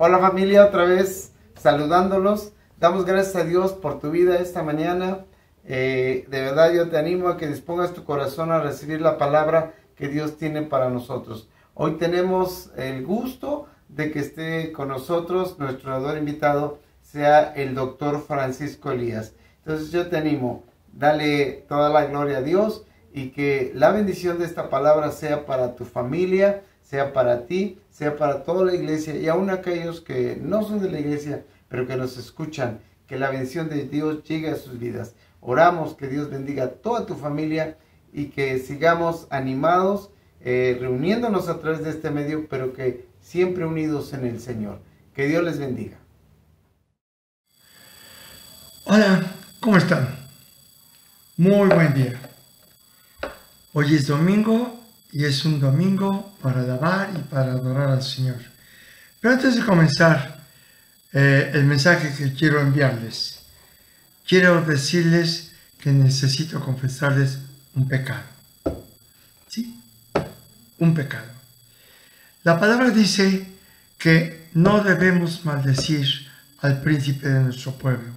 Hola familia, otra vez saludándolos. Damos gracias a Dios por tu vida esta mañana. De verdad yo te animo a que dispongas tu corazón a recibir la palabra que Dios tiene para nosotros. Hoy tenemos el gusto de que esté con nosotros nuestro orador invitado, sea el doctor Francisco Elías. Entonces yo te animo, dale toda la gloria a Dios y que la bendición de esta palabra sea para tu familia, sea para ti, sea para toda la iglesia y aún aquellos que no son de la iglesia, pero que nos escuchan, que la bendición de Dios llegue a sus vidas. Oramos que Dios bendiga a toda tu familia y que sigamos animados, reuniéndonos a través de este medio, pero que siempre unidos en el Señor. Que Dios les bendiga. Hola, ¿cómo están? Muy buen día. Hoy es domingo y es un domingo para alabar y para adorar al Señor. Pero antes de comenzar el mensaje que quiero enviarles, quiero decirles que necesito confesarles un pecado. ¿Sí? Un pecado. La palabra dice que no debemos maldecir al príncipe de nuestro pueblo.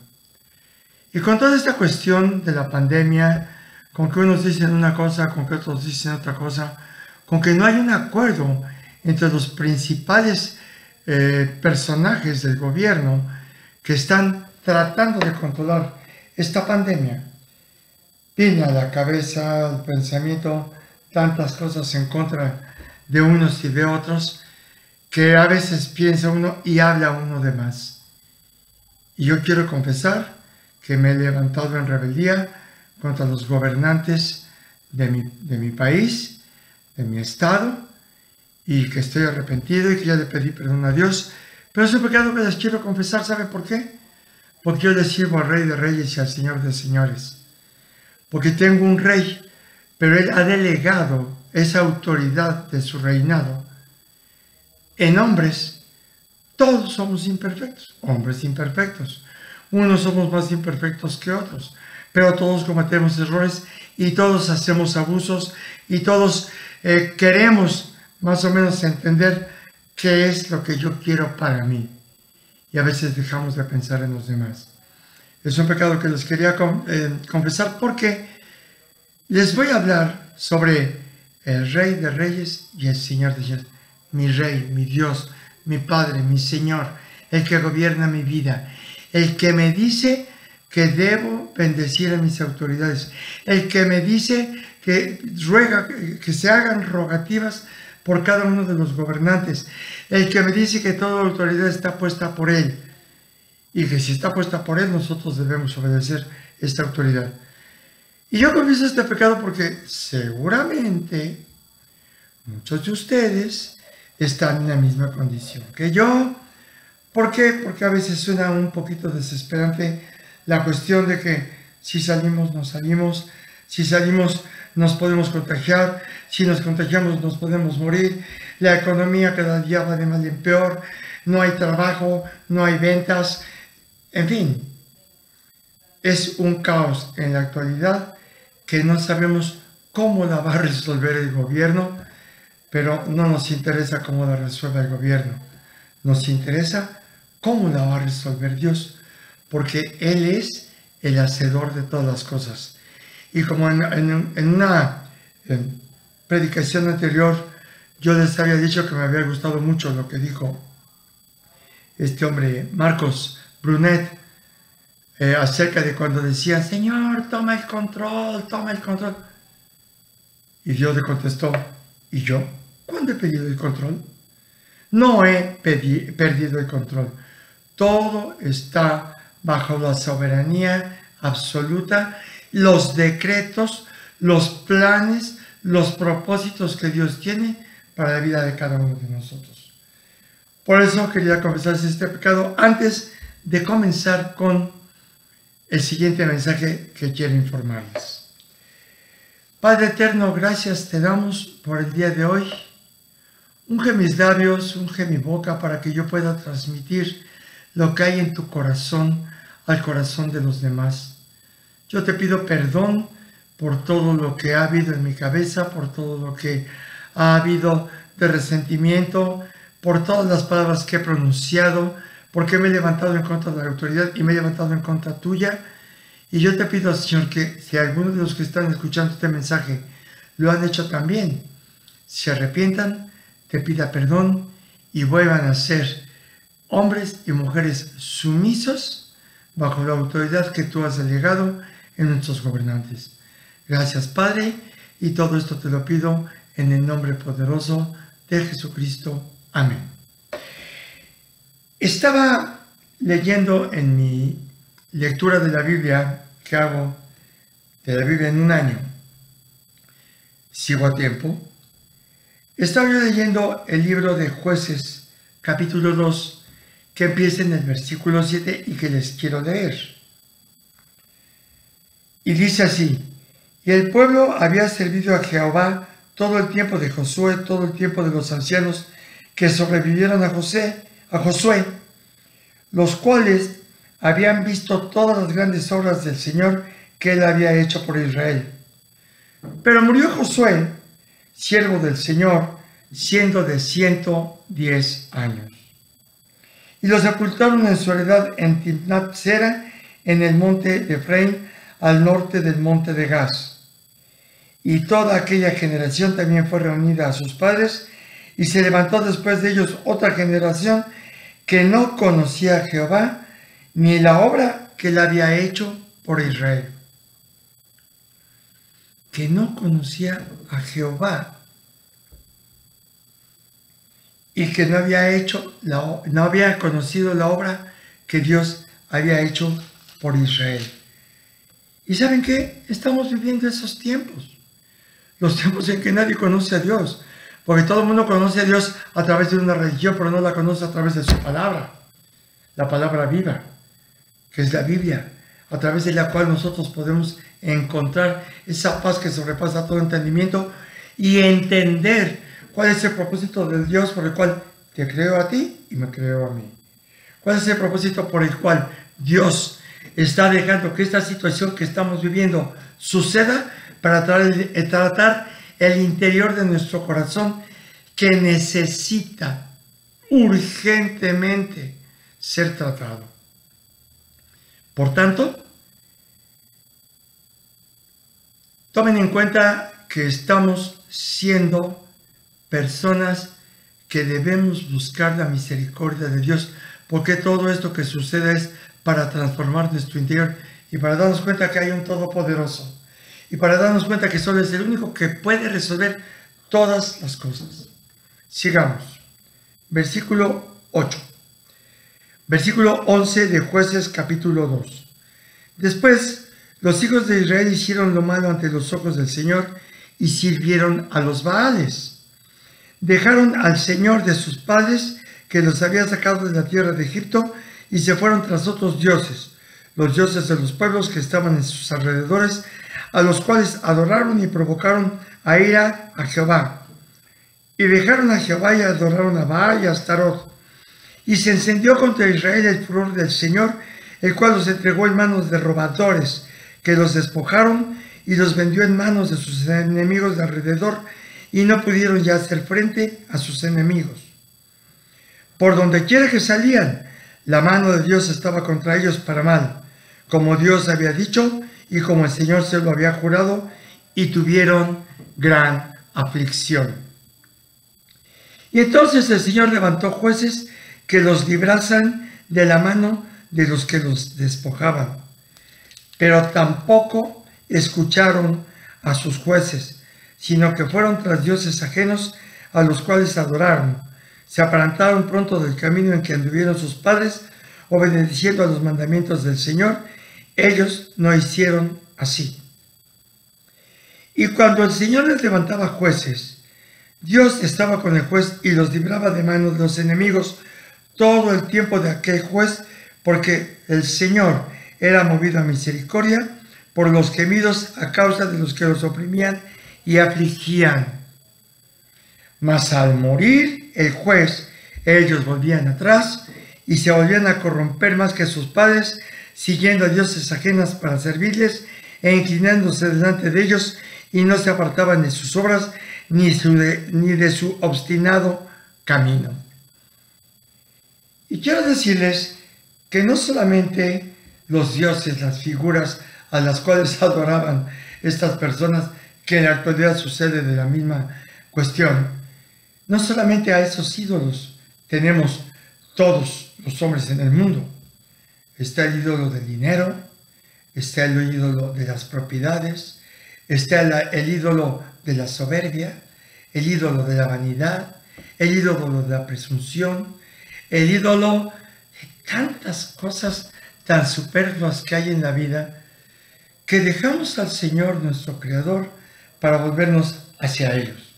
Y con toda esta cuestión de la pandemia, con que unos dicen una cosa, con que otros dicen otra cosa, con que no hay un acuerdo entre los principales personajes del gobierno que están tratando de controlar esta pandemia, viene a la cabeza, al pensamiento, tantas cosas en contra de unos y de otros, que a veces piensa uno y habla uno de más. Y yo quiero confesar que me he levantado en rebeldía contra los gobernantes de mi país, de mi estado, y que estoy arrepentido y que ya le pedí perdón a Dios. Pero es un pecado que les quiero confesar. ¿Sabe por qué? Porque yo le sirvo al Rey de Reyes y al Señor de Señores. Porque tengo un rey, pero Él ha delegado esa autoridad de su reinado en hombres. Todos somos imperfectos, hombres imperfectos. Unos somos más imperfectos que otros, pero todos cometemos errores y todos hacemos abusos y todos queremos más o menos entender qué es lo que yo quiero para mí. Y a veces dejamos de pensar en los demás. Es un pecado que les quería confesar porque les voy a hablar sobre el Rey de Reyes y el Señor de Señores. Mi Rey, mi Dios, mi Padre, mi Señor, el que gobierna mi vida, el que me dice que debo bendecir a mis autoridades, el que me dice que ruega que se hagan rogativas por cada uno de los gobernantes, el que me dice que toda autoridad está puesta por Él y que si está puesta por Él nosotros debemos obedecer esta autoridad. Y yo confieso este pecado porque seguramente muchos de ustedes están en la misma condición que yo. ¿Por qué? Porque a veces suena un poquito desesperante la cuestión de que si salimos, no salimos, si salimos nos podemos contagiar, si nos contagiamos nos podemos morir, la economía cada día va de mal en peor, no hay trabajo, no hay ventas, en fin. Es un caos en la actualidad que no sabemos cómo la va a resolver el gobierno, pero no nos interesa cómo la resuelva el gobierno. Nos interesa cómo la va a resolver Dios, porque Él es el hacedor de todas las cosas. Y como en una predicación anterior, yo les había dicho que me había gustado mucho lo que dijo este hombre, Marcos Brunet, acerca de cuando decía, Señor, toma el control, toma el control. Y Dios le contestó, ¿y yo? ¿Cuándo he pedido el control? No he perdido el control. Todo está bajo la soberanía absoluta, los decretos, los planes, los propósitos que Dios tiene para la vida de cada uno de nosotros. Por eso quería confesarles este pecado antes de comenzar con el siguiente mensaje que quiero informarles. Padre eterno, gracias te damos por el día de hoy. Unge mis labios, unge mi boca para que yo pueda transmitir lo que hay en tu corazón al corazón de los demás. Yo te pido perdón por todo lo que ha habido en mi cabeza, por todo lo que ha habido de resentimiento, por todas las palabras que he pronunciado, porque me he levantado en contra de la autoridad y me he levantado en contra tuya. Y yo te pido, Señor, que si algunos de los que están escuchando este mensaje lo han hecho también, se arrepientan, te pida perdón y vuelvan a ser hombres y mujeres sumisos bajo la autoridad que tú has delegado en nuestros gobernantes. Gracias, Padre, y todo esto te lo pido en el nombre poderoso de Jesucristo. Amén. Estaba leyendo en mi lectura de la Biblia que hago de la Biblia en un año. Sigo a tiempo. Estaba yo leyendo el libro de Jueces, capítulo 2, que empieza en el versículo 7 y que les quiero leer. Y dice así: y el pueblo había servido a Jehová todo el tiempo de Josué, todo el tiempo de los ancianos que sobrevivieron a Josué, los cuales habían visto todas las grandes obras del Señor que él había hecho por Israel. Pero murió Josué, siervo del Señor, siendo de 110 años. Y lo sepultaron en su heredad en Timnat-Sera, en el monte de Efraín, al norte del monte de Gaz. Y toda aquella generación también fue reunida a sus padres, y se levantó después de ellos otra generación que no conocía a Jehová, ni la obra que él había hecho por Israel. Que no conocía a Jehová y que no había conocido la obra que Dios había hecho por Israel. ¿Y saben qué? Estamos viviendo esos tiempos. Los tiempos en que nadie conoce a Dios. Porque todo el mundo conoce a Dios a través de una religión, pero no la conoce a través de su palabra. La palabra viva, que es la Biblia, a través de la cual nosotros podemos encontrar esa paz que sobrepasa todo entendimiento y entender cuál es el propósito de Dios por el cual te creo a ti y me creo a mí. ¿Cuál es el propósito por el cual Dios está dejando que esta situación que estamos viviendo suceda para tratar el interior de nuestro corazón que necesita urgentemente ser tratado? Por tanto, tomen en cuenta que estamos siendo personas que debemos buscar la misericordia de Dios, porque todo esto que sucede es para transformar nuestro interior y para darnos cuenta que hay un Todopoderoso y para darnos cuenta que solo es el único que puede resolver todas las cosas. Sigamos. Versículo 8. Versículo 11 de Jueces capítulo 2. Después, los hijos de Israel hicieron lo malo ante los ojos del Señor y sirvieron a los Baales. Dejaron al Señor de sus padres, que los había sacado de la tierra de Egipto, y se fueron tras otros dioses, los dioses de los pueblos que estaban en sus alrededores, a los cuales adoraron y provocaron a ira a Jehová. Y dejaron a Jehová y adoraron a Baal y a Astarot. Y se encendió contra Israel el furor del Señor, el cual los entregó en manos de robadores, que los despojaron y los vendió en manos de sus enemigos de alrededor, y no pudieron ya hacer frente a sus enemigos. Por donde quiera que salían, la mano de Dios estaba contra ellos para mal, como Dios había dicho y como el Señor se lo había jurado, y tuvieron gran aflicción. Y entonces el Señor levantó jueces que los librasen de la mano de los que los despojaban. Pero tampoco escucharon a sus jueces, sino que fueron tras dioses ajenos a los cuales adoraron. Se apartaron pronto del camino en que anduvieron sus padres, obedeciendo a los mandamientos del Señor. Ellos no hicieron así. Y cuando el Señor les levantaba jueces, Dios estaba con el juez y los libraba de manos de los enemigos todo el tiempo de aquel juez, porque el Señor era movido a misericordia por los gemidos a causa de los que los oprimían y afligían. Mas al morir el juez, ellos volvían atrás y se volvían a corromper más que sus padres, siguiendo a dioses ajenas para servirles e inclinándose delante de ellos, y no se apartaban de sus obras ni de su obstinado camino. Y quiero decirles que no solamente los dioses, las figuras a las cuales adoraban estas personas, que en la actualidad sucede de la misma cuestión, no solamente a esos ídolos tenemos todos los hombres en el mundo. Está el ídolo del dinero, está el ídolo de las propiedades, está el ídolo de la soberbia, el ídolo de la vanidad, el ídolo de la presunción, el ídolo de tantas cosas tan superfluas que hay en la vida, que dejamos al Señor nuestro Creador para volvernos hacia ellos.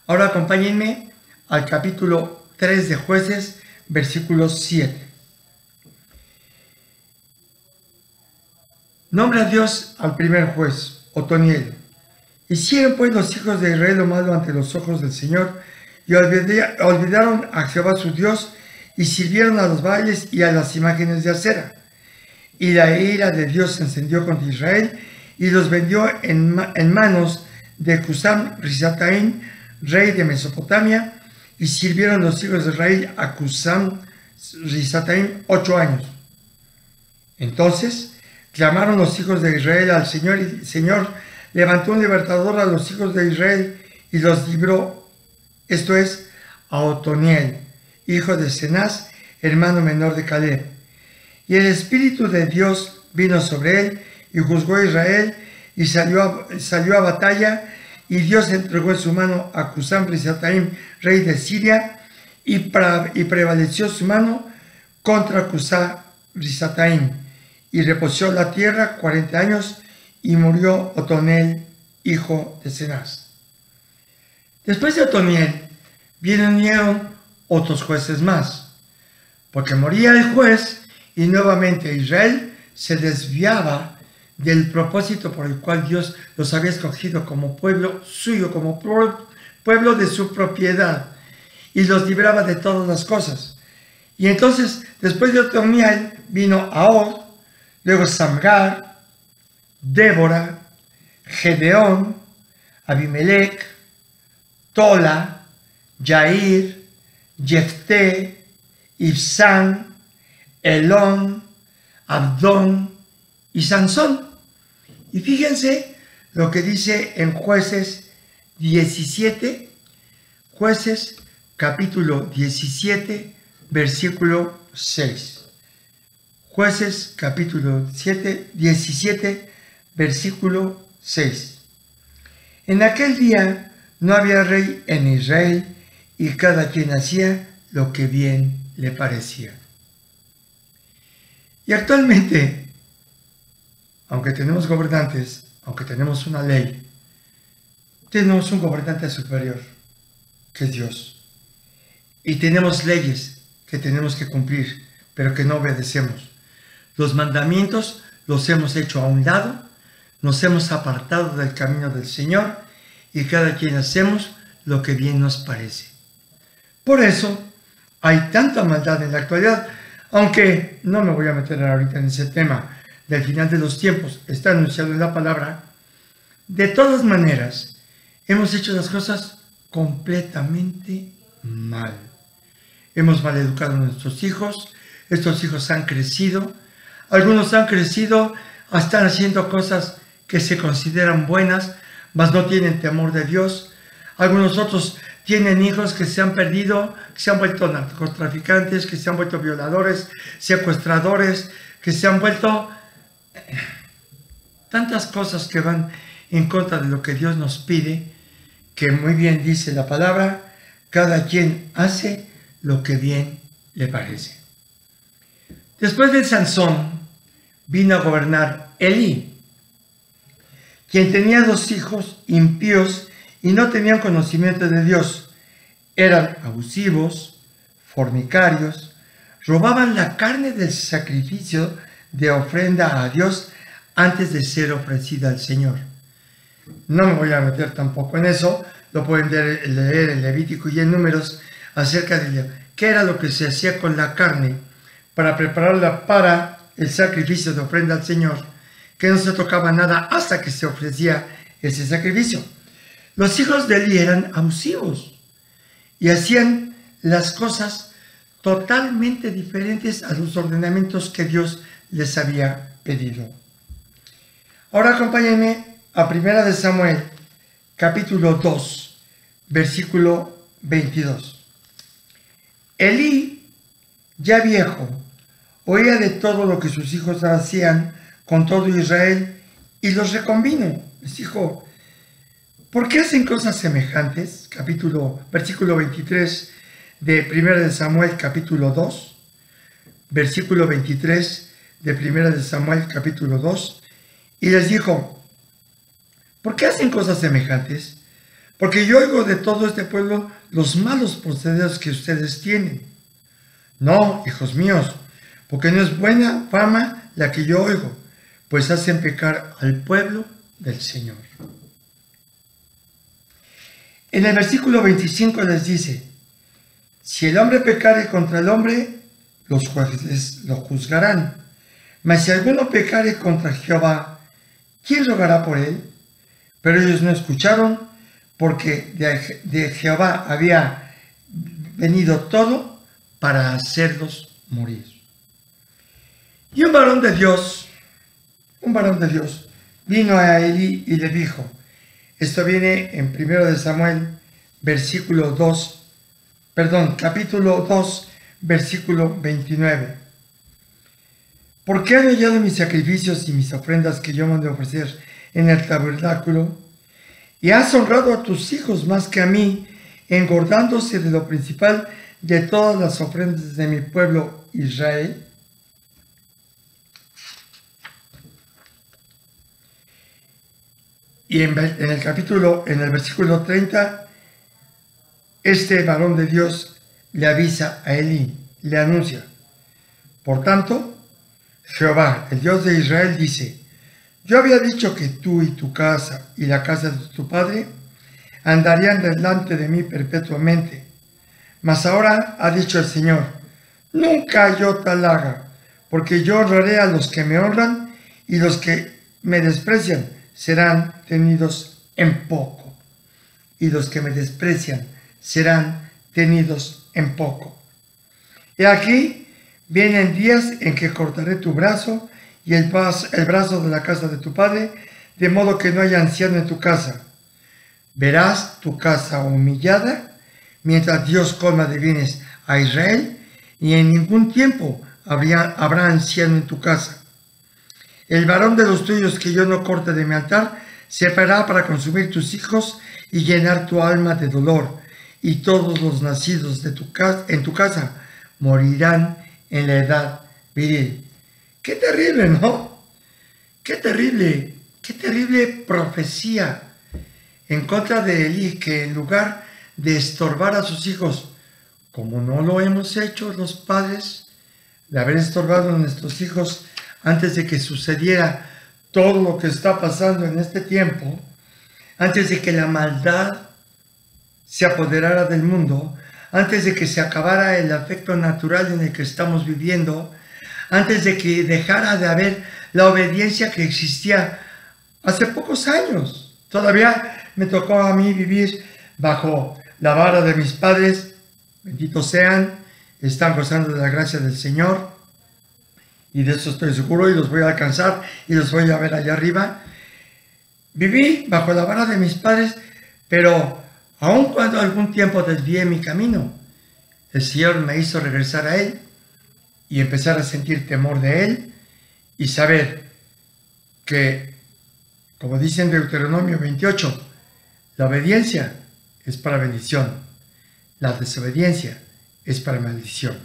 Ahora acompáñenme al capítulo 3 de Jueces, versículo 7. Nombra a Dios al primer juez, Otoniel. Hicieron pues los hijos de Israel lo malo ante los ojos del Señor, y olvidaron a Jehová su Dios, y sirvieron a los bailes y a las imágenes de acera. Y la ira de Dios se encendió contra Israel, y los vendió en manos de Cusam Risataim, rey de Mesopotamia, y sirvieron los hijos de Israel a Cusam Risataim 8 años. Entonces clamaron los hijos de Israel al Señor, y el Señor levantó un libertador a los hijos de Israel y los libró, esto es, a Otoniel, hijo de Cenaz, hermano menor de Caleb. Y el Espíritu de Dios vino sobre él, y juzgó a Israel, y salió a batalla, y Dios entregó en su mano a Cusam Risataim, rey de Siria, y prevaleció su mano contra Cusam Risataim, y reposó la tierra 40 años, y murió Otoniel, hijo de Cenaz. Después de Otoniel vinieron otros jueces más, porque moría el juez, y nuevamente Israel se desviaba del propósito por el cual Dios los había escogido como pueblo suyo, como pueblo de su propiedad, y los libraba de todas las cosas. Y entonces, después de Otoniel, vino Ahod, luego Samgar, Débora, Gedeón, Abimelech, Tola, Jair, Jefté, Ibsán, Elón, Abdón y Sansón. Y fíjense lo que dice en Jueces 17, Jueces capítulo 17, versículo 6. Jueces capítulo 17, versículo 6. En aquel día no había rey en Israel, y cada quien hacía lo que bien le parecía. Y actualmente, aunque tenemos gobernantes, aunque tenemos una ley, tenemos un gobernante superior, que es Dios. Y tenemos leyes que tenemos que cumplir, pero que no obedecemos. Los mandamientos los hemos hecho a un lado, nos hemos apartado del camino del Señor, y cada quien hacemos lo que bien nos parece. Por eso hay tanta maldad en la actualidad, aunque no me voy a meter ahorita en ese tema del final de los tiempos, está anunciado en la palabra. De todas maneras, hemos hecho las cosas completamente mal. Hemos maleducado a nuestros hijos, estos hijos han crecido, algunos han crecido, están haciendo cosas que se consideran buenas, mas no tienen temor de Dios. Algunos otros tienen hijos que se han perdido, que se han vuelto narcotraficantes, que se han vuelto violadores, secuestradores, que se han vuelto tantas cosas que van en contra de lo que Dios nos pide, que muy bien dice la palabra, cada quien hace lo que bien le parece. Después de Sansón vino a gobernar Elí, quien tenía 2 hijos impíos y no tenían conocimiento de Dios. Eran abusivos, fornicarios, robaban la carne del sacrificio de ofrenda a Dios antes de ser ofrecida al Señor. No me voy a meter tampoco en eso, lo pueden leer en Levítico y en Números acerca de qué era lo que se hacía con la carne para prepararla para el sacrificio de ofrenda al Señor, que no se tocaba nada hasta que se ofrecía ese sacrificio. Los hijos de Elí eran abusivos y hacían las cosas totalmente diferentes a los ordenamientos que Dios les había pedido. Ahora acompáñenme a 1 Samuel, capítulo 2, versículo 22. Elí, ya viejo, oía de todo lo que sus hijos hacían con todo Israel y los reconvino. Les dijo: ¿por qué hacen cosas semejantes? Versículo 23 de 1 Samuel, capítulo 2. Versículo 23 de 1 Samuel, capítulo 2. Y les dijo: ¿por qué hacen cosas semejantes? Porque yo oigo de todo este pueblo los malos procederes que ustedes tienen. No, hijos míos, porque no es buena fama la que yo oigo, pues hacen pecar al pueblo del Señor. En el versículo 25 les dice: si el hombre pecare contra el hombre, los jueces lo juzgarán. Mas si alguno pecare contra Jehová, ¿quién rogará por él? Pero ellos no escucharon, porque de Jehová había venido todo para hacerlos morir. Y un varón de Dios vino a Elí y le dijo, esto viene en 1 Samuel, capítulo 2, versículo 29. ¿Por qué han hallado mis sacrificios y mis ofrendas que yo mandé ofrecer en el tabernáculo? Y has honrado a tus hijos más que a mí, engordándose de lo principal de todas las ofrendas de mi pueblo Israel. Y en el versículo 30, este varón de Dios le avisa a Elí, le anuncia: por tanto, Jehová, el Dios de Israel, dice: yo había dicho que tú y tu casa y la casa de tu padre andarían delante de mí perpetuamente. Mas ahora ha dicho el Señor: nunca yo tal haga, porque yo honraré a los que me honran, y los que me desprecian serán tenidos en poco. Y los que me desprecian serán tenidos en poco. He aquí, vienen días en que cortaré tu brazo y el brazo de la casa de tu padre, de modo que no haya anciano en tu casa. Verás tu casa humillada, mientras Dios colma de bienes a Israel, y en ningún tiempo habrá anciano en tu casa. El varón de los tuyos que yo no corte de mi altar se parará para consumir tus hijos y llenar tu alma de dolor, y todos los nacidos en tu casa morirán en la edad viril. ¡Qué terrible!, ¿no? ¡Qué terrible profecía en contra de Elí, que en lugar de estorbar a sus hijos, como no lo hemos hecho los padres, de haber estorbado a nuestros hijos antes de que sucediera todo lo que está pasando en este tiempo, antes de que la maldad se apoderara del mundo, antes de que se acabara el afecto natural en el que estamos viviendo, antes de que dejara de haber la obediencia que existía hace pocos años. Todavía me tocó a mí vivir bajo la vara de mis padres, benditos sean, están gozando de la gracia del Señor, y de eso estoy seguro, y los voy a alcanzar, y los voy a ver allá arriba. Viví bajo la vara de mis padres, pero aun cuando algún tiempo desvié mi camino, el Señor me hizo regresar a Él y empezar a sentir temor de Él y saber que, como dice en Deuteronomio 28, la obediencia es para bendición, la desobediencia es para maldición.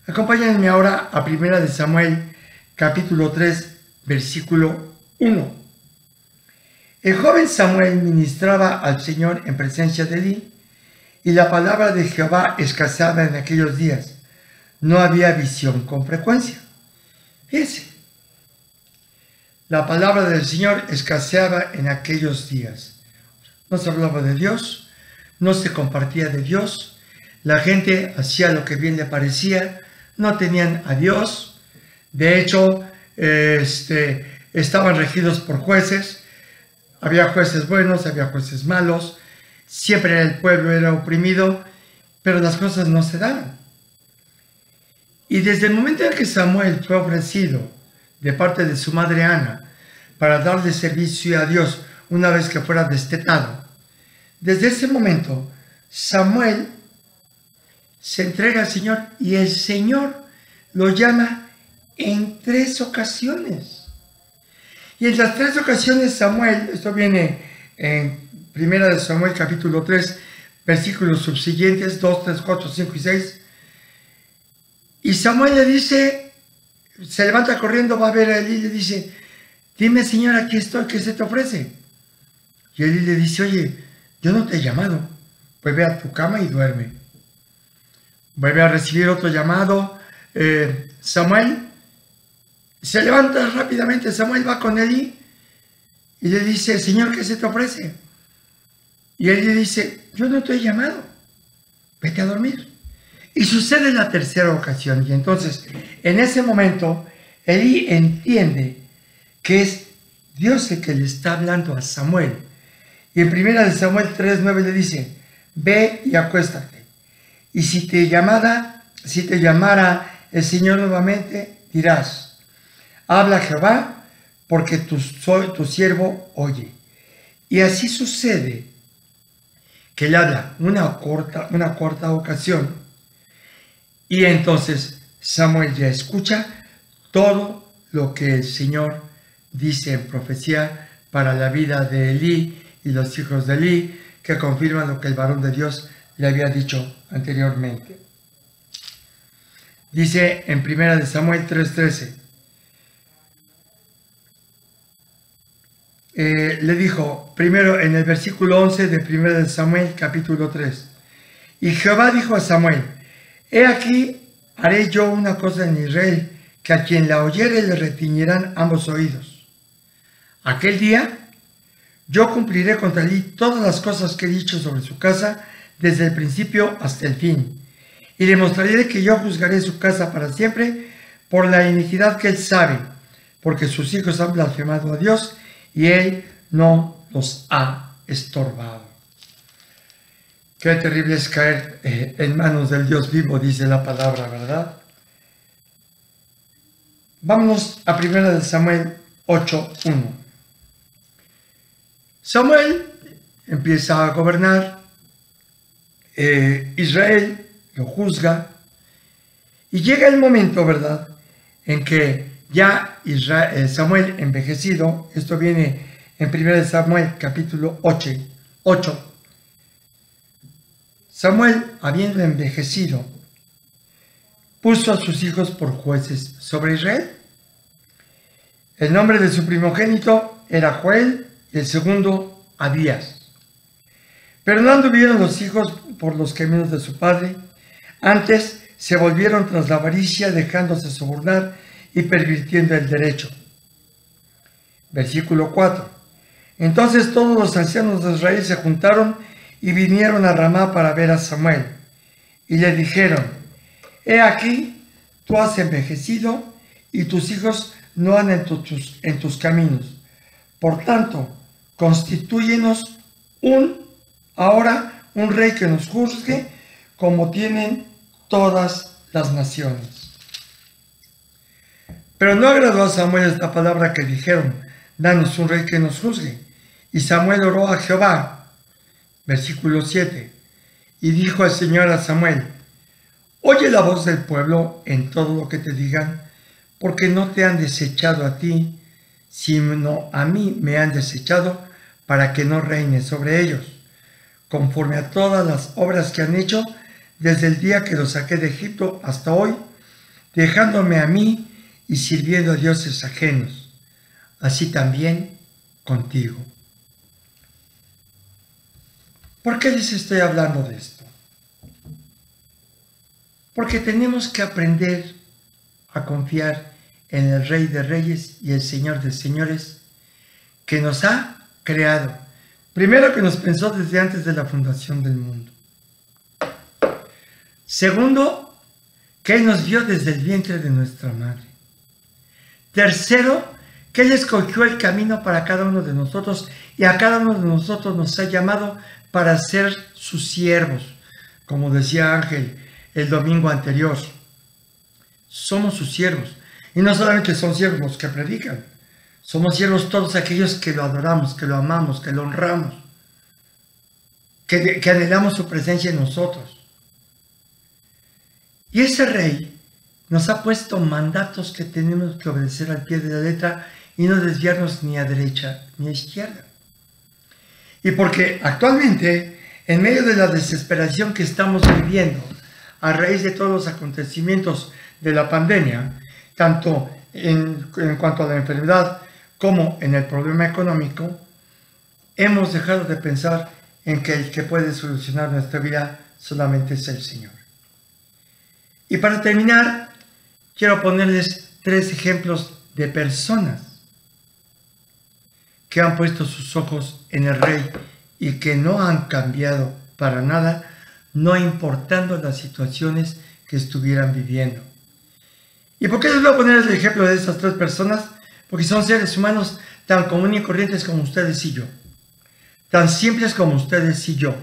Acompáñenme ahora a 1 Samuel, capítulo 3, versículo 1. El joven Samuel ministraba al Señor en presencia de Elí, y la palabra de Jehová escaseaba en aquellos días. No había visión con frecuencia. Fíjense, la palabra del Señor escaseaba en aquellos días. No se hablaba de Dios, no se compartía de Dios, la gente hacía lo que bien le parecía, no tenían a Dios. De hecho, estaban regidos por jueces. Había jueces buenos, había jueces malos. Siempre el pueblo era oprimido, pero las cosas no se daban. Y desde el momento en que Samuel fue ofrecido de parte de su madre Ana para darle servicio a Dios una vez que fuera destetado, desde ese momento Samuel se entrega al Señor y el Señor lo llama en 3 ocasiones. Y en las 3 ocasiones Samuel, esto viene en 1 Samuel capítulo 3, versículos subsiguientes, 2, 3, 4, 5 y 6. Y Samuel le dice, se levanta corriendo, va a ver a Elí y le dice, dime, Señor, aquí estoy, ¿qué se te ofrece? Y Elí le dice, oye, yo no te he llamado, pues ve a tu cama y duerme. Vuelve a recibir otro llamado, Samuel se levanta rápidamente, Samuel va con Elí y le dice, Señor, ¿qué se te ofrece? Y Elí le dice, yo no te he llamado, vete a dormir. Y sucede la 3ª ocasión, y entonces en ese momento Elí entiende que es Dios el que le está hablando a Samuel. Y en 1 Samuel 3:9 le dice, ve y acuéstate. Y si te llamara el Señor nuevamente, dirás, habla Jehová, porque soy tu siervo, oye. Y así sucede que le habla una cuarta ocasión. Y entonces Samuel ya escucha todo lo que el Señor dice en profecía para la vida de Elí y los hijos de Elí, que confirman lo que el varón de Dios le había dicho anteriormente. Dice en 1 Samuel 3:13, le dijo, primero en el versículo 11 de 1 Samuel capítulo 3, y Jehová dijo a Samuel, he aquí, haré yo una cosa en Israel, que a quien la oyere le retiñirán ambos oídos. Aquel día, yo cumpliré contra él todas las cosas que he dicho sobre su casa, desde el principio hasta el fin. Y le mostraré que yo juzgaré su casa para siempre, por la iniquidad que él sabe, porque sus hijos han blasfemado a Dios, y él no los ha estorbado. Qué terrible es caer en manos del Dios vivo, dice la palabra, ¿verdad? Vámonos a 1 Samuel 8:1. Samuel empieza a gobernar, Israel lo juzga, y llega el momento, ¿verdad?, en que ya Samuel envejecido, esto viene en 1 Samuel capítulo 8, Samuel, habiendo envejecido, puso a sus hijos por jueces sobre Israel. El nombre de su primogénito era Joel y el segundo Abías. Pero no anduvieron los hijos por los caminos de su padre, antes se volvieron tras la avaricia, dejándose sobornar y pervirtiendo el derecho. Versículo 4. Entonces todos los ancianos de Israel se juntaron y vinieron a Ramá para ver a Samuel, y le dijeron, he aquí, tú has envejecido, y tus hijos no andan en tus caminos. Por tanto, constitúyenos ahora un rey que nos juzgue, como tienen todas las naciones. Pero no agradó a Samuel esta palabra que dijeron, danos un rey que nos juzgue. Y Samuel oró a Jehová. Versículo 7. Y dijo el Señor a Samuel, oye la voz del pueblo en todo lo que te digan, porque no te han desechado a ti, sino a mí me han desechado, para que no reine sobre ellos, conforme a todas las obras que han hecho desde el día que los saqué de Egipto hasta hoy, dejándome a mí y sirviendo a dioses ajenos, así también contigo. ¿Por qué les estoy hablando de esto? Porque tenemos que aprender a confiar en el Rey de Reyes y el Señor de Señores, que nos ha creado. Primero, que nos pensó desde antes de la fundación del mundo. Segundo, que Él nos vio desde el vientre de nuestra madre. Tercero, que Él escogió el camino para cada uno de nosotros y a cada uno de nosotros nos ha llamado para ser sus siervos, como decía Ángel el domingo anterior. somos sus siervos. Y no solamente son siervos los que predican, somos siervos todos aquellos que lo adoramos, que lo amamos, que lo honramos, que anhelamos su presencia en nosotros. Y ese rey nos ha puesto mandatos que tenemos que obedecer al pie de la letra y no desviarnos ni a derecha ni a izquierda. Y porque actualmente, en medio de la desesperación que estamos viviendo, a raíz de todos los acontecimientos de la pandemia, tanto en cuanto a la enfermedad como en el problema económico, hemos dejado de pensar en que el que puede solucionar nuestra vida solamente es el Señor. Y para terminar, quiero ponerles 3 ejemplos de personas que han puesto sus ojos en el Rey y que no han cambiado para nada, no importando las situaciones que estuvieran viviendo. ¿Y por qué les voy a poner el ejemplo de estas 3 personas? Porque son seres humanos tan comunes y corrientes como ustedes y yo, tan simples como ustedes y yo,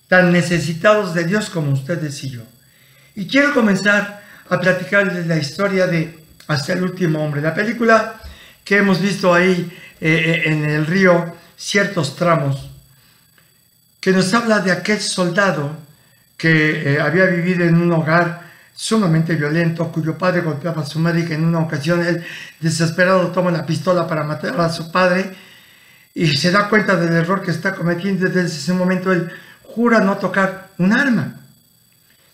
tan necesitados de Dios como ustedes y yo. Y quiero comenzar a platicarles la historia de Hasta el último hombre, la película que hemos visto ahí en el río, ciertos tramos, que nos habla de aquel soldado que había vivido en un hogar sumamente violento, cuyo padre golpeaba a su madre y que en una ocasión él, desesperado, toma la pistola para matar a su padre y se da cuenta del error que está cometiendo. Desde ese momento él jura no tocar un arma.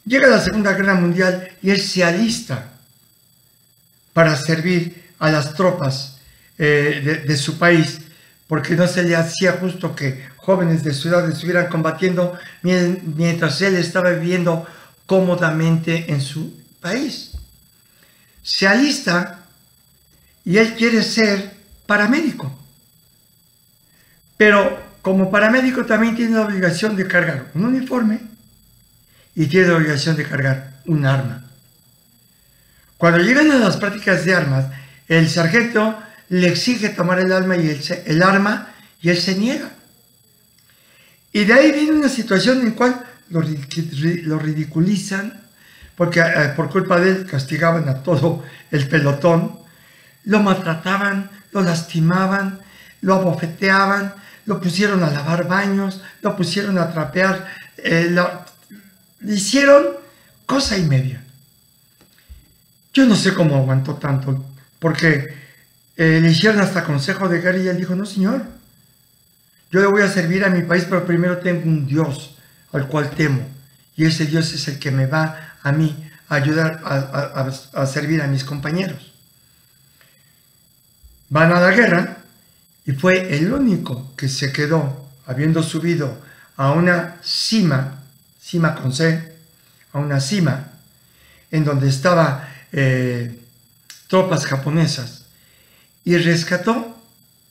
Llega la Segunda Guerra Mundial y él se alista para servir a las tropas de su país, porque no se le hacía justo que jóvenes de su edad estuvieran combatiendo mientras él estaba viviendo cómodamente en su país. Se alista y él quiere ser paramédico, pero como paramédico también tiene la obligación de cargar un uniforme y tiene la obligación de cargar un arma. Cuando llegan a las prácticas de armas, el sargento le exige tomar el arma y él se niega. Y de ahí viene una situación en la cual lo ridiculizan, porque por culpa de él castigaban a todo el pelotón, lo maltrataban, lo lastimaban, lo abofeteaban, lo pusieron a lavar baños, lo pusieron a trapear, le hicieron cosa y media. Yo no sé cómo aguantó tanto, porque le hicieron hasta consejo de guerra y él dijo: no, señor, yo le voy a servir a mi país, pero primero tengo un Dios al cual temo, y ese Dios es el que me va a mí a ayudar a servir a mis compañeros. Van a la guerra y fue el único que se quedó, habiendo subido a una cima con C, a una cima en donde estaba tropas japonesas, y rescató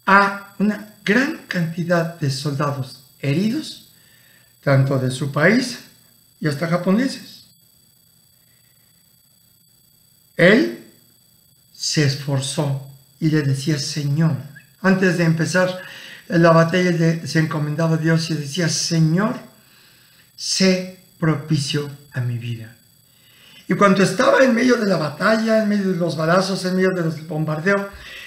a una gran cantidad de soldados heridos, tanto de su país y hasta japoneses. Él se esforzó y le decía: Señor, antes de empezar la batalla, se encomendaba a Dios y decía: Señor, sé propicio a mi vida. Y cuando estaba en medio de la batalla, en medio de los balazos, en medio de los bombardeos,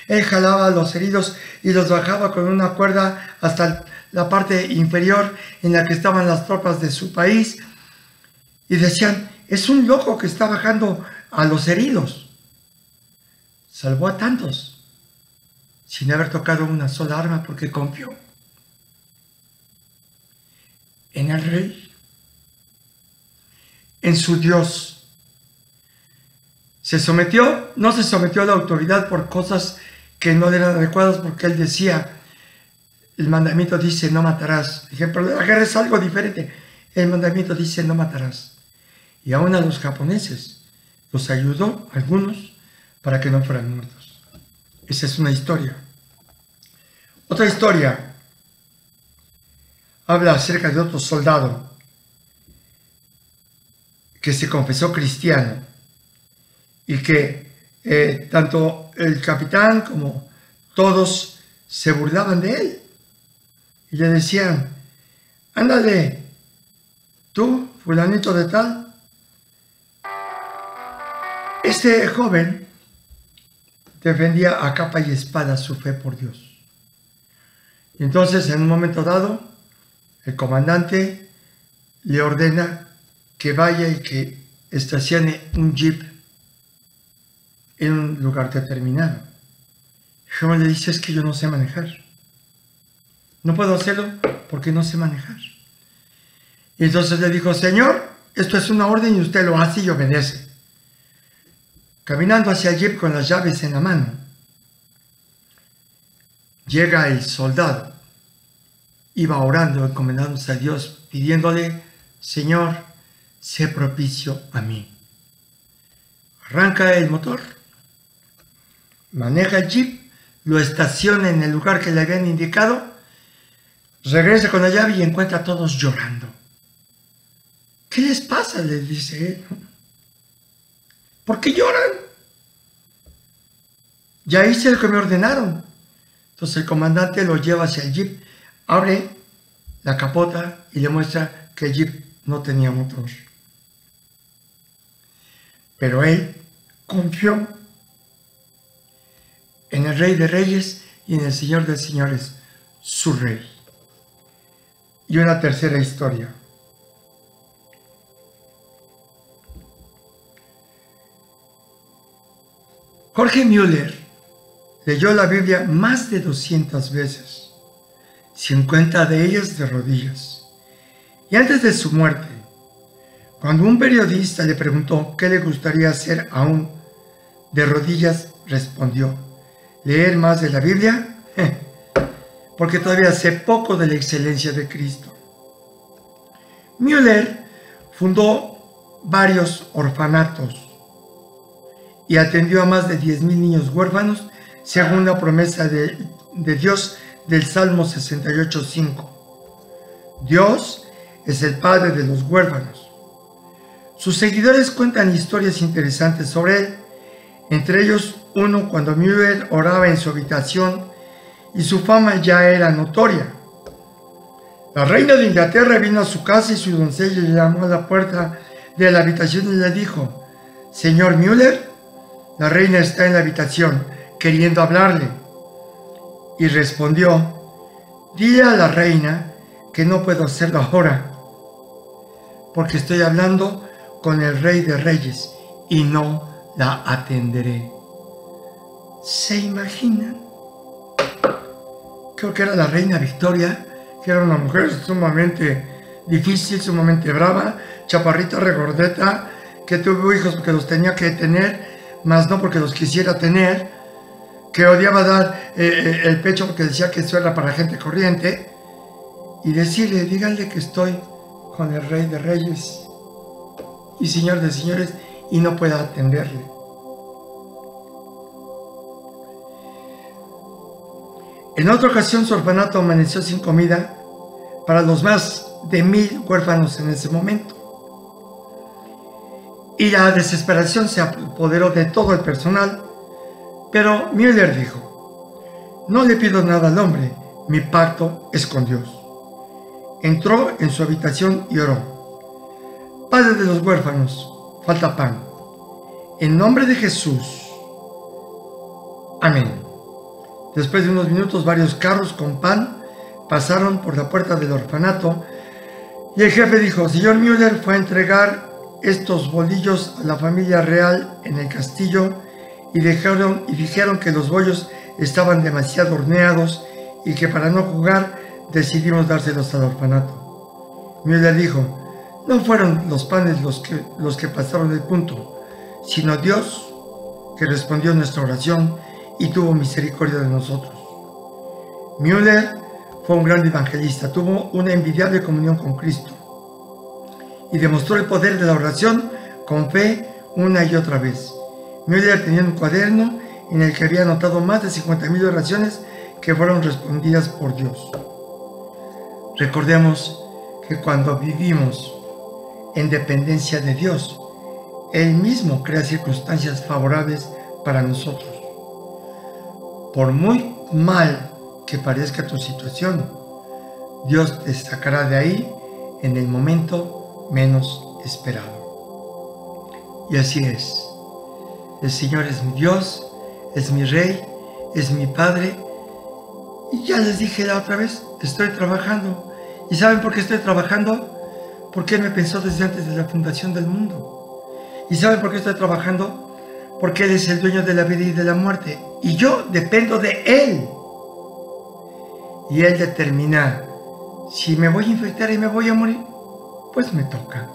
él jalaba a los heridos y los bajaba con una cuerda hasta la parte inferior en la que estaban las tropas de su país. Y decían: es un loco que está bajando a los heridos. Salvó a tantos sin haber tocado una sola arma, porque confió en el Rey, en su Dios. Se sometió, no se sometió a la autoridad por cosas que no eran adecuadas, porque él decía, el mandamiento dice: no matarás. Por ejemplo, la guerra es algo diferente. El mandamiento dice: no matarás. Y aún a los japoneses los ayudó, algunos, para que no fueran muertos. Esa es una historia. Otra historia habla acerca de otro soldado que se confesó cristiano y que tanto el capitán como todos se burlaban de él y le decían: ándale, tú, fulanito de tal, Este joven defendía a capa y espada su fe por Dios. Y entonces, en un momento dado, el comandante le ordena que vaya y que estacione un jeep en un lugar determinado. El joven le dice: es que yo no sé manejar. No puedo hacerlo porque no sé manejar. Y entonces le dijo: señor, esto es una orden y usted lo hace y obedece. Caminando hacia el jeep con las llaves en la mano, llega el soldado. Iba orando, encomendándose a Dios, pidiéndole: Señor, sé propicio a mí. Arranca el motor, maneja el jeep, lo estaciona en el lugar que le habían indicado, regresa con la llave y encuentra a todos llorando. ¿Qué les pasa?, le dice él. ¿Por qué lloran? Ya hice lo que me ordenaron. Entonces el comandante lo lleva hacia el jeep, abre la capota y le muestra que el jeep no tenía motor. Pero él confió en el Rey de Reyes y en el Señor de Señores, su Rey. Y una tercera historia. Jorge Müller leyó la Biblia más de 200 veces, 50 de ellas de rodillas. Y antes de su muerte, cuando un periodista le preguntó qué le gustaría hacer aún de rodillas, respondió: ¿leer más de la Biblia? Porque todavía sé poco de la excelencia de Cristo. Müller fundó varios orfanatos y atendió a más de 10,000 niños huérfanos, según la promesa de Dios del Salmo 68:5. Dios es el padre de los huérfanos. Sus seguidores cuentan historias interesantes sobre él, entre ellos uno cuando Müller oraba en su habitación y su fama ya era notoria. La reina de Inglaterra vino a su casa y su doncella le llamó a la puerta de la habitación y le dijo: Señor Müller, la reina está en la habitación queriendo hablarle. Y respondió: dile a la reina que no puedo hacerlo ahora, porque estoy hablando con el Rey de Reyes y no la atenderé. ¿Se imaginan? Creo que era la reina Victoria, que era una mujer sumamente difícil, sumamente brava, chaparrita, regordeta, que tuvo hijos porque los tenía que tener, más no porque los quisiera tener, que odiaba dar el pecho porque decía que eso era para gente corriente, y decirle: díganle que estoy con el Rey de Reyes y Señor de Señores y no pueda atenderle. En otra ocasión, su orfanato amaneció sin comida para los más de 1,000 huérfanos en ese momento. Y la desesperación se apoderó de todo el personal, pero Müller dijo: no le pido nada al hombre, mi pacto es con Dios. Entró en su habitación y oró: Padre de los huérfanos, falta pan. En nombre de Jesús. Amén. Después de unos minutos, varios carros con pan pasaron por la puerta del orfanato y el jefe dijo: señor Müller fue a entregar estos bolillos a la familia real en el castillo y dijeron que los bollos estaban demasiado horneados y que para no jugar decidimos dárselos al orfanato. Müller dijo: no fueron los panes los que pasaron el punto, sino Dios, que respondió nuestra oración y tuvo misericordia de nosotros. Müller fue un gran evangelista, tuvo una envidiable comunión con Cristo y demostró el poder de la oración con fe una y otra vez. Müller tenía un cuaderno en el que había anotado más de 50,000 oraciones que fueron respondidas por Dios. Recordemos que cuando vivimos en dependencia de Dios, Él mismo crea circunstancias favorables para nosotros. Por muy mal que parezca tu situación, Dios te sacará de ahí en el momento menos esperado. Y así es. El Señor es mi Dios, es mi Rey, es mi Padre. Y ya les dije la otra vez, estoy trabajando. ¿Y saben por qué estoy trabajando? Porque Él me pensó desde antes de la fundación del mundo. ¿Y saben por qué estoy trabajando? Porque Él es el dueño de la vida y de la muerte. Y yo dependo de Él. Y Él determina si me voy a infectar y me voy a morir, pues me toca.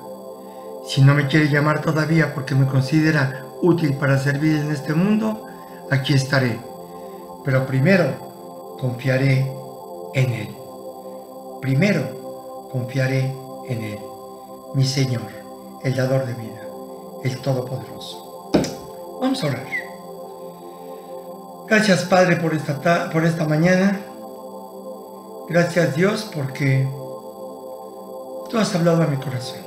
Si no me quiere llamar todavía porque me considera útil para servir en este mundo, aquí estaré. Pero primero confiaré en Él. Primero confiaré en Él, mi Señor, el dador de vida, el Todopoderoso. Vamos a orar. Gracias, Padre, por esta mañana. Gracias, Dios, porque tú has hablado a mi corazón.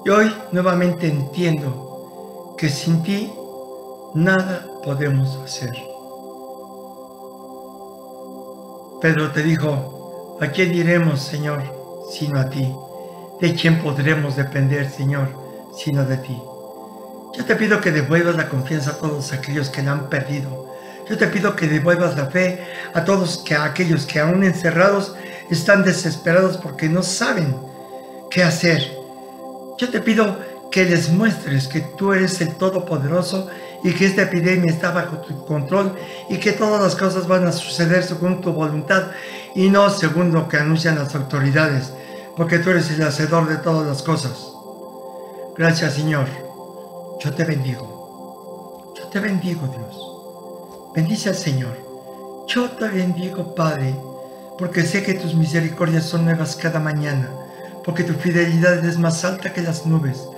Y hoy nuevamente entiendo que sin ti nada podemos hacer. Pedro te dijo: ¿a quién iremos, Señor, sino a ti? ¿De quién podremos depender, Señor, sino de ti? Yo te pido que devuelvas la confianza a todos aquellos que la han perdido. Yo te pido que devuelvas la fe a todos aquellos que aún encerrados están desesperados porque no saben qué hacer. Yo te pido que les muestres que tú eres el Todopoderoso y que esta epidemia está bajo tu control y que todas las cosas van a suceder según tu voluntad y no según lo que anuncian las autoridades, porque tú eres el hacedor de todas las cosas. Gracias, Señor. Yo te bendigo. Yo te bendigo, Dios. Bendice al Señor. Yo te bendigo, Padre, porque sé que tus misericordias son nuevas cada mañana, porque tu fidelidad es más alta que las nubes,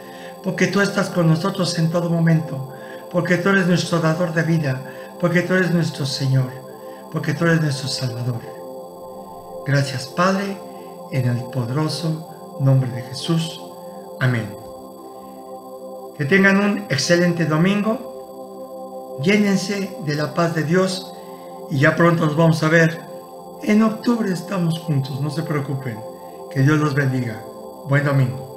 porque tú estás con nosotros en todo momento, porque tú eres nuestro dador de vida, porque tú eres nuestro Señor, porque tú eres nuestro Salvador. Gracias, Padre, en el poderoso nombre de Jesús. Amén. Que tengan un excelente domingo. Llénense de la paz de Dios y ya pronto nos vamos a ver. En octubre estamos juntos, no se preocupen. Que Dios los bendiga. Buen domingo.